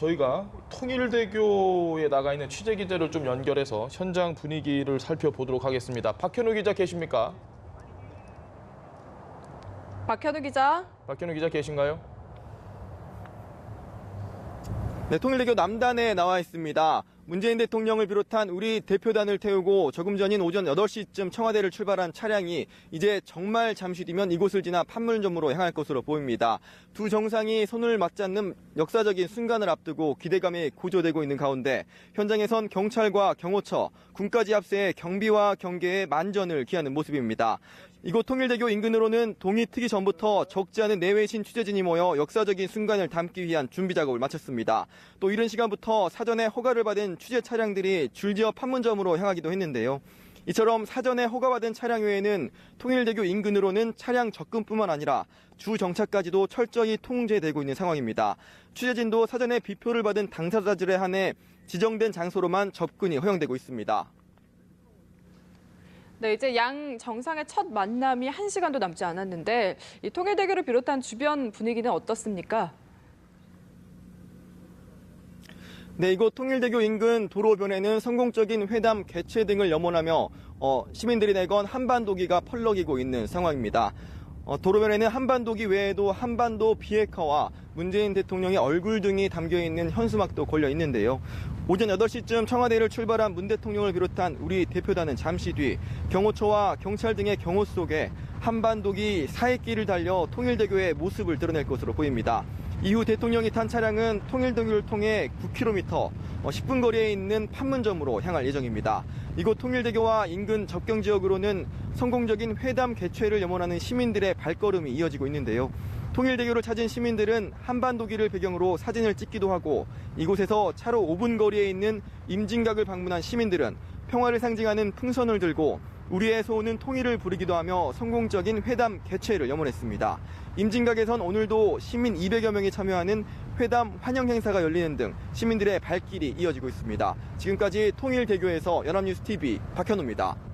저희가 통일대교에 나가 있는 취재 기자를 좀 연결해서 현장 분위기를 살펴보도록 하겠습니다. 박현우 기자 계십니까? 박현우 기자. 박현우 기자 계신가요? 네, 통일대교 남단에 나와 있습니다. 문재인 대통령을 비롯한 우리 대표단을 태우고 조금 전인 오전 8시쯤 청와대를 출발한 차량이 이제 정말 잠시 뒤면 이곳을 지나 판문점으로 향할 것으로 보입니다. 두 정상이 손을 맞잡는 역사적인 순간을 앞두고 기대감이 고조되고 있는 가운데 현장에선 경찰과 경호처, 군까지 합세해 경비와 경계에 만전을 기하는 모습입니다. 이곳 통일대교 인근으로는 동이 트기 전부터 적지 않은 내외신 취재진이 모여 역사적인 순간을 담기 위한 준비 작업을 마쳤습니다. 또 이른 시간부터 사전에 허가를 받은 취재 차량들이 줄지어 판문점으로 향하기도 했는데요. 이처럼 사전에 허가받은 차량 외에는 통일대교 인근으로는 차량 접근뿐만 아니라 주 정차까지도 철저히 통제되고 있는 상황입니다. 취재진도 사전에 비표를 받은 당사자들에 한해 지정된 장소로만 접근이 허용되고 있습니다. 네, 이제 양 정상의 첫 만남이 1시간도 남지 않았는데 이 통일대교를 비롯한 주변 분위기는 어떻습니까? 네, 이곳 통일대교 인근 도로변에는 성공적인 회담 개최 등을 염원하며 시민들이 내건 한반도기가 펄럭이고 있는 상황입니다. 도로변에는 한반도기 외에도 한반도 비핵화와 문재인 대통령의 얼굴 등이 담겨있는 현수막도 걸려 있는데요. 오전 8시쯤 청와대를 출발한 문 대통령을 비롯한 우리 대표단은 잠시 뒤 경호처와 경찰 등의 경호 속에 한반도기 사익길을 달려 통일대교의 모습을 드러낼 것으로 보입니다. 이후 대통령이 탄 차량은 통일대교를 통해 9km, 10분 거리에 있는 판문점으로 향할 예정입니다. 이곳 통일대교와 인근 접경 지역으로는 성공적인 회담 개최를 염원하는 시민들의 발걸음이 이어지고 있는데요. 통일대교를 찾은 시민들은 한반도기를 배경으로 사진을 찍기도 하고 이곳에서 차로 5분 거리에 있는 임진각을 방문한 시민들은 평화를 상징하는 풍선을 들고 우리의 소원은 통일을 부르기도 하며 성공적인 회담 개최를 염원했습니다. 임진각에선 오늘도 시민 200여 명이 참여하는 회담 환영 행사가 열리는 등 시민들의 발길이 이어지고 있습니다. 지금까지 통일대교에서 연합뉴스TV 박현우입니다.